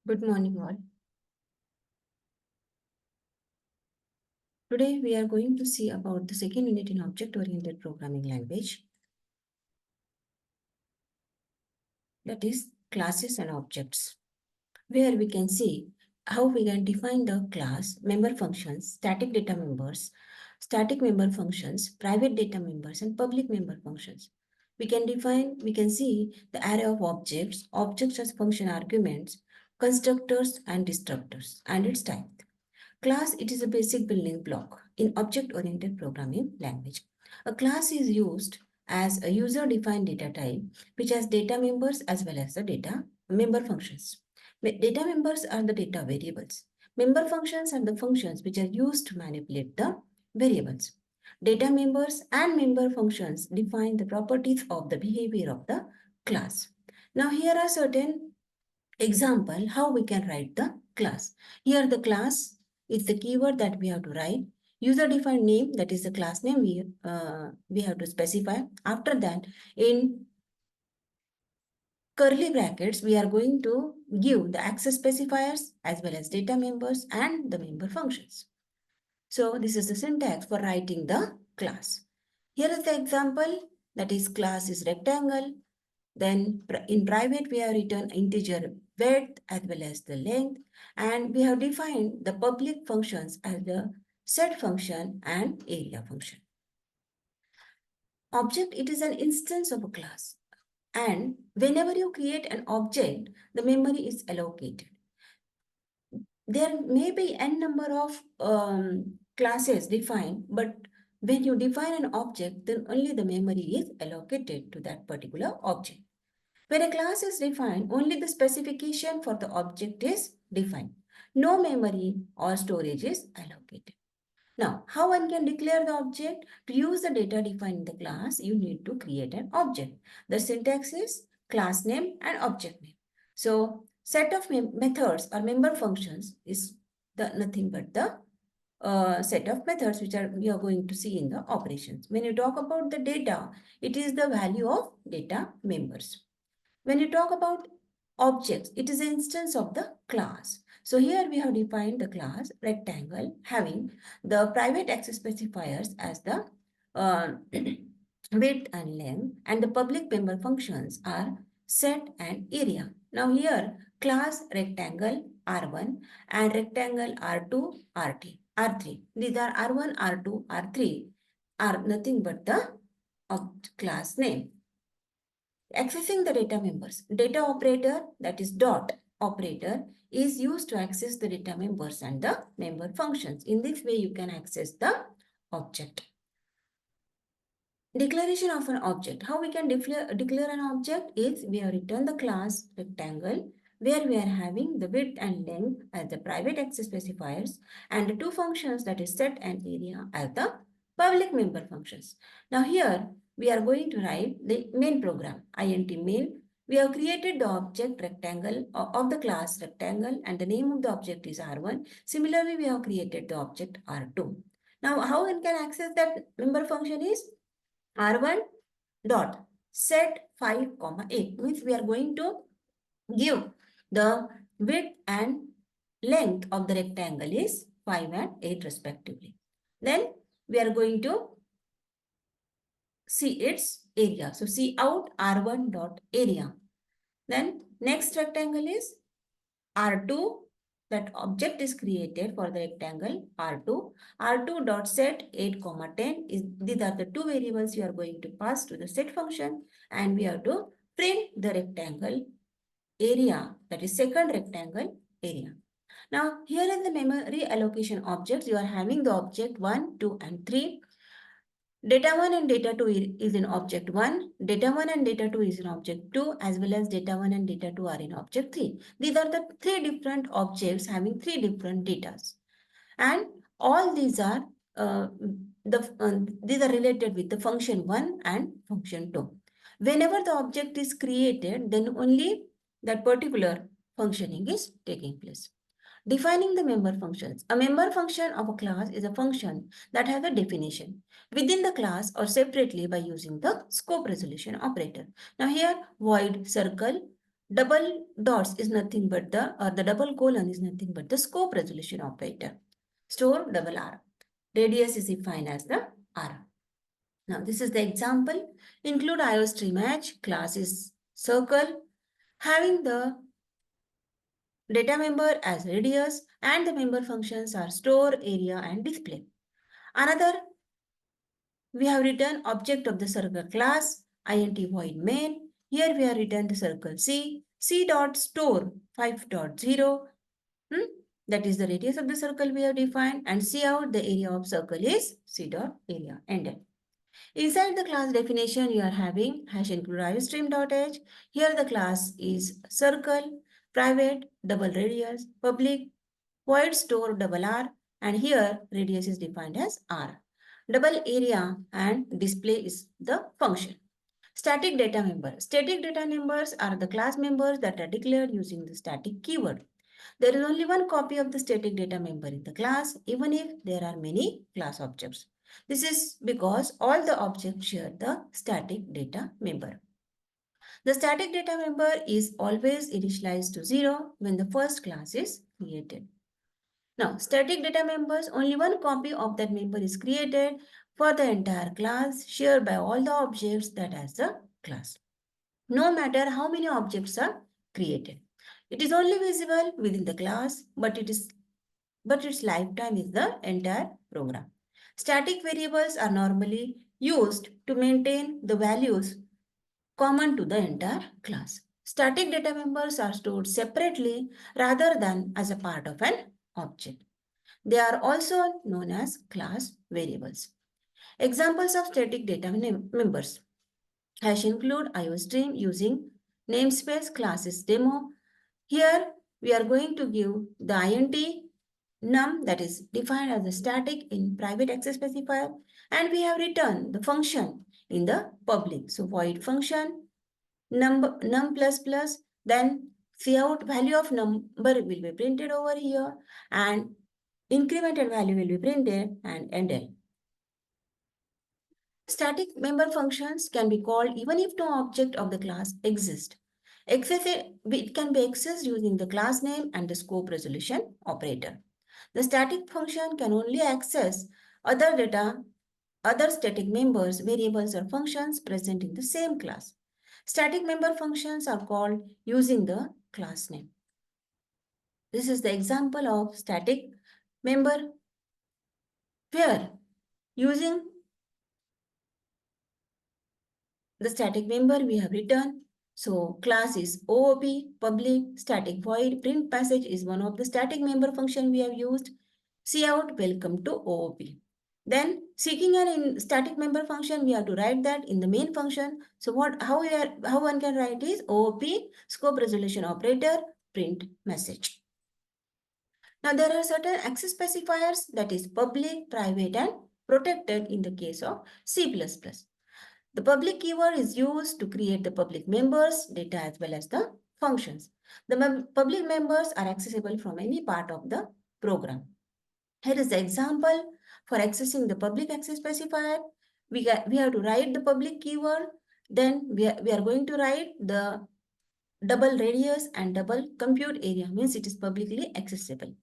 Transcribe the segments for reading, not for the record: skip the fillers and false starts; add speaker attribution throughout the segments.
Speaker 1: Good morning, all. Today, we are going to see about the second unit in object-oriented programming language, that is classes and objects, where we can see how we can define the class, member functions, static member functions, private data members, and public member functions. We can see the array of objects as function arguments, constructors and destructors, and its type. Class, it is a basic building block in object-oriented programming language. A class is used as a user-defined data type, which has data members as well as the data member functions. Data members are the data variables. Member functions are the functions which are used to manipulate the variables. Data members and member functions define the properties of the behavior of the class. Now, here are certain example how we can write the class. Here the class is the keyword that we have to write. User defined name, that is the class name we have to specify. After that, in curly brackets, we are going to give the access specifiers as well as data members and the member functions. So this is the syntax for writing the class. Here is the example, that is class is rectangle. Then in private, we have written integer width as well as the length, and we have defined the public functions as the set function and area function. Object, it is an instance of a class, and whenever you create an object, the memory is allocated. There may be n number of classes defined, but when you define an object, then only the memory is allocated to that particular object. When a class is defined, only the specification for the object is defined. No memory or storage is allocated. Now, how one can declare the object? To use the data defined in the class, you need to create an object. The syntax is class name and object name. So, set of methods or member functions is nothing but the set of methods which we are going to see in the operations. When you talk about the data, it is the value of data members. When you talk about objects, it is an instance of the class. So here we have defined the class rectangle having the private access specifiers as the width and length, and the public member functions are set and area. Now here class rectangle R1 and rectangle R2, R3. These are R1, R2, R3 are nothing but the class name. Accessing the data members. Data operator, that is dot operator, is used to access the data members and the member functions. In this way, you can access the object. Declaration of an object. How we can declare an object is we have written the class rectangle where we are having the width and length as the private access specifiers and the two functions, that is set and area, as the public member functions. Now here we are going to write the main program, int main. We have created the object rectangle of the class rectangle and the name of the object is R1. Similarly, we have created the object R2. Now how one can access that member function is R1 dot set 5 comma 8 means we are going to give the width and length of the rectangle is 5 and 8 respectively. Then we are going to see its area. So see out R1 dot area. Then next rectangle is R2. That object is created for the rectangle R2. R2 dot set 8 comma 10 is these are the two variables you are going to pass to the set function, and we have to print the rectangle area, that is second rectangle area. Now here is the memory allocation objects. You are having the object 1, 2 and 3. Data 1 and data 2 is in object 1, data 1 and data 2 is in object 2, as well as data 1 and data 2 are in object 3. These are the three different objects having three different datas. And all these are these are related with the function 1 and function 2. Whenever the object is created, then only that particular functioning is taking place. Defining the member functions. A member function of a class is a function that has a definition within the class or separately by using the scope resolution operator. Now here void circle double dots is nothing but the double colon is nothing but the scope resolution operator. Store double R. Radius is defined as the R. Now this is the example. Include IOStream Edge. Class is circle. Having the data member as radius and the member functions are store, area and display. Another, we have written object of the circle class, int void main. Here we have written the circle C dot store 5.0. That is the radius of the circle we have defined, and C out the area of circle is C dot area ended. Inside the class definition, you are having hash include iostream.h. Here the class is circle, private, double radius, public, void store double R, and here radius is defined as R. Double area and display is the function. Static data member. Static data members are the class members that are declared using the static keyword. There is only one copy of the static data member in the class, even if there are many class objects. This is because all the objects share the static data member. The static data member is always initialized to 0 when the first class is created. Now, static data members, only one copy of that member is created for the entire class shared by all the objects that has the class, no matter how many objects are created. It is only visible within the class, but its lifetime is the entire program. Static variables are normally used to maintain the values common to the entire class. Static data members are stored separately rather than as a part of an object. They are also known as class variables. Examples of static data members hash include IOStream using namespace classes demo. Here we are going to give the int num that is defined as a static in private access specifier, and we have written the function in the public. So void function num plus plus, then cout value of number will be printed over here and incremented value will be printed and ended. Static member functions can be called even if no object of the class exists. It can be accessed using the class name and the scope resolution operator. The static function can only access other static members, variables or functions present in the same class. Static member functions are called using the class name. This is the example of static member where using the static member we have written. So class is OOP, public, static void, print passage is one of the static member function we have used. Cout welcome to OOP. Then seeking an static member function, we have to write that in the main function. So how one can write is OOP, scope resolution operator, print message. Now there are certain access specifiers that is public, private and protected in the case of C++. The public keyword is used to create the public members, data as well as the functions. The public members are accessible from any part of the program. Here is the example for accessing the public access specifier. We have to write the public keyword. Then we are going to write the double radius and double compute area, means it is publicly accessible.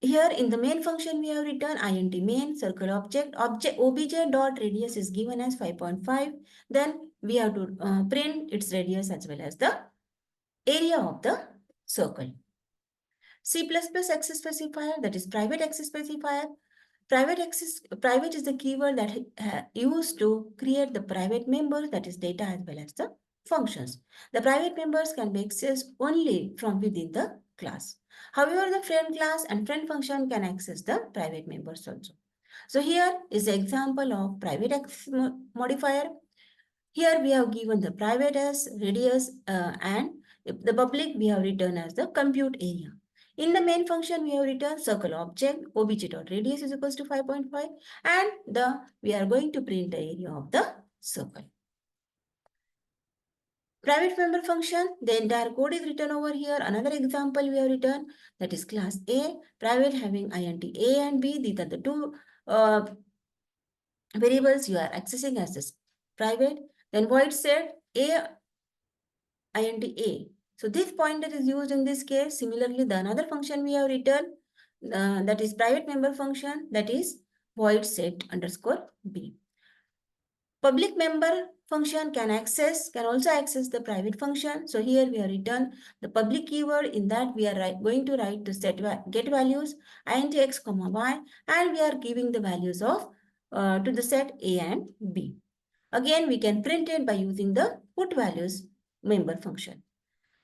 Speaker 1: Here in the main function, we have written int main circle object obj dot radius is given as 5.5. Then we have to print its radius as well as the area of the circle. C++ access specifier, that is private access specifier. Private is the keyword that used to create the private members, that is data as well as the functions. The private members can be accessed only from within the class. However, the friend class and friend function can access the private members also. So here is the example of private access modifier. Here we have given the private as radius and the public we have written as the compute area. In the main function, we have written circle object obj.radius is equals to 5.5 and we are going to print the area of the circle. Private member function, the entire code is written over here. Another example we have written, that is class A, private having int A and B. These are the two variables you are accessing as this private. Then void set A int a. So this pointer is used in this case. Similarly, the another function we have written, that is private member function, that is void set underscore b. Public member function can also access the private function. So here we have written the public keyword. In that we are going to write the get values int x comma y, and we are giving the values of to the set a and b. Again, we can print it by using the put values member function.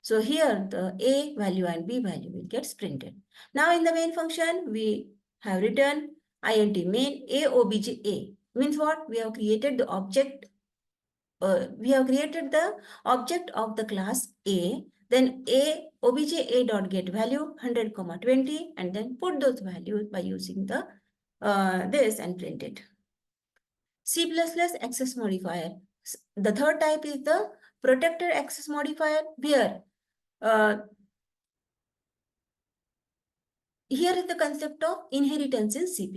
Speaker 1: So here the a value and b value will get printed. Now in the main function, we have written int main a obj a. Means what? We have created the object. We have created the object of the class a. Then a obj a dot get value 100 comma 20, and then put those values by using the this and print it. C++ access modifier. The third type is the protected access modifier, where here is the concept of inheritance in C++.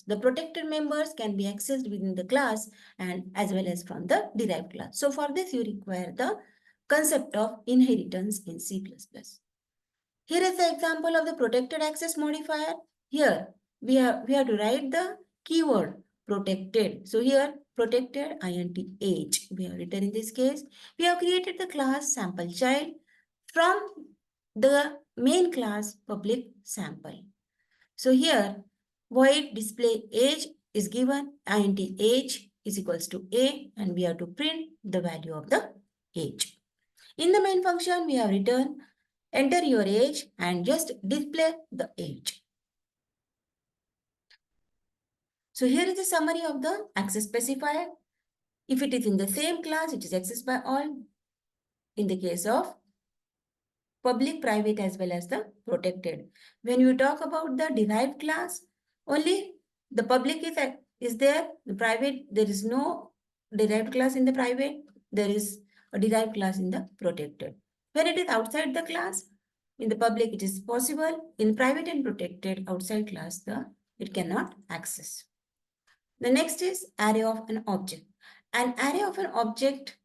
Speaker 1: The protected members can be accessed within the class and as well as from the derived class. So for this, you require the concept of inheritance in C++. Here is the example of the protected access modifier. Here we have to write the keyword protected. So here protected int age we have written in this case. We have created the class sample child from the main class public sample. So here void display age is given, int age is equals to a, and we have to print the value of the age. In the main function, we have written enter your age and just display the age. So here is the summary of the access specifier. If it is in the same class, it is accessed by all. In the case of public, private as well as the protected. When you talk about the derived class, only the public is there, the private, there is no derived class in the private, there is a derived class in the protected. When it is outside the class, in the public it is possible, in private and protected outside class, it cannot access. The next is array of an object. An array of an object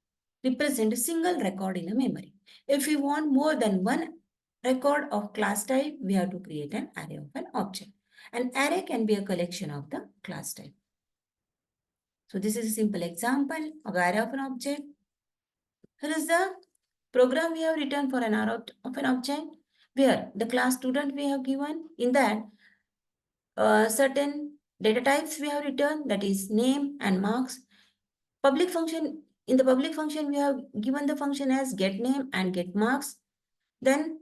Speaker 1: represents a single record in a memory. If we want more than one record of class type, we have to create an array of an object. An array can be a collection of the class type. So this is a simple example of array of an object. Here is the program we have written for an array of an object, where the class student we have given. In that, certain data types we have written, that is name and marks. Public function, in the public function, we have given the function as get name and get marks. Then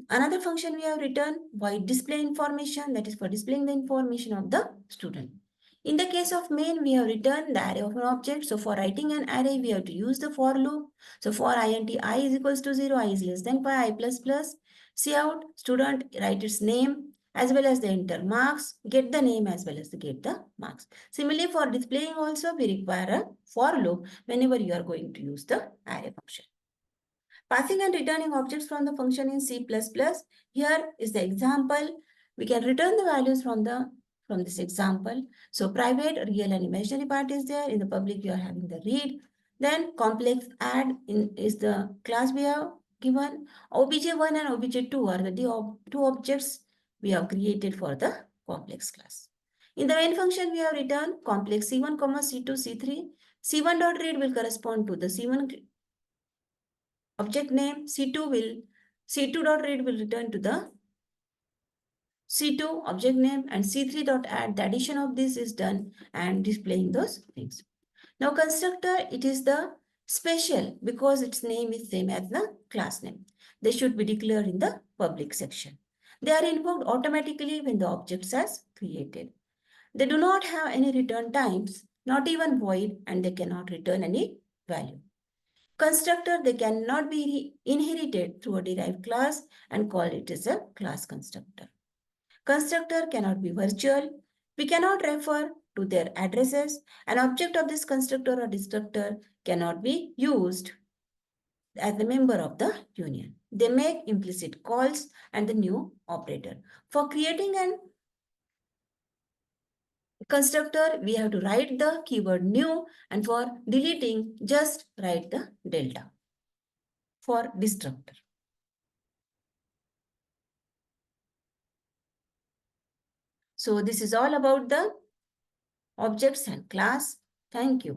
Speaker 1: another function we have written void display information, that is for displaying the information of the student. In the case of main, we have written the array of an object. So for writing an array, we have to use the for loop. So for int I is equals to 0, I is less than pi, I plus plus, cout student, write its name as well as the enter marks, get the name as well as get the marks. Similarly, for displaying also, we require a for loop whenever you are going to use the array function. Passing and returning objects from the function in C++. Here is the example. We can return the values from this example. So private, real and imaginary part is there. In the public, you are having the read. Then complex add is the class we have given. obj1 and obj2 are the two objects we have created for the complex class. In the main function, we have written complex C1, C2, C3. C1 dot read will correspond to the C1 object name. C2 dot read will return to the C2 object name, and C3 dot add, the addition of this is done and displaying those things. Now constructor, it is the special because its name is same as the class name. They should be declared in the public section. They are invoked automatically when the objects are created. They do not have any return times, not even void, and they cannot return any value. Constructor, they cannot be inherited through a derived class and call it as a class constructor. Constructor cannot be virtual. We cannot refer to their addresses. An object of this constructor or destructor cannot be used as a member of the union. They make implicit calls and the new operator. For creating an constructor, we have to write the keyword new, and for deleting, just write the delta. for destructor. So this is all about the objects and class. Thank you.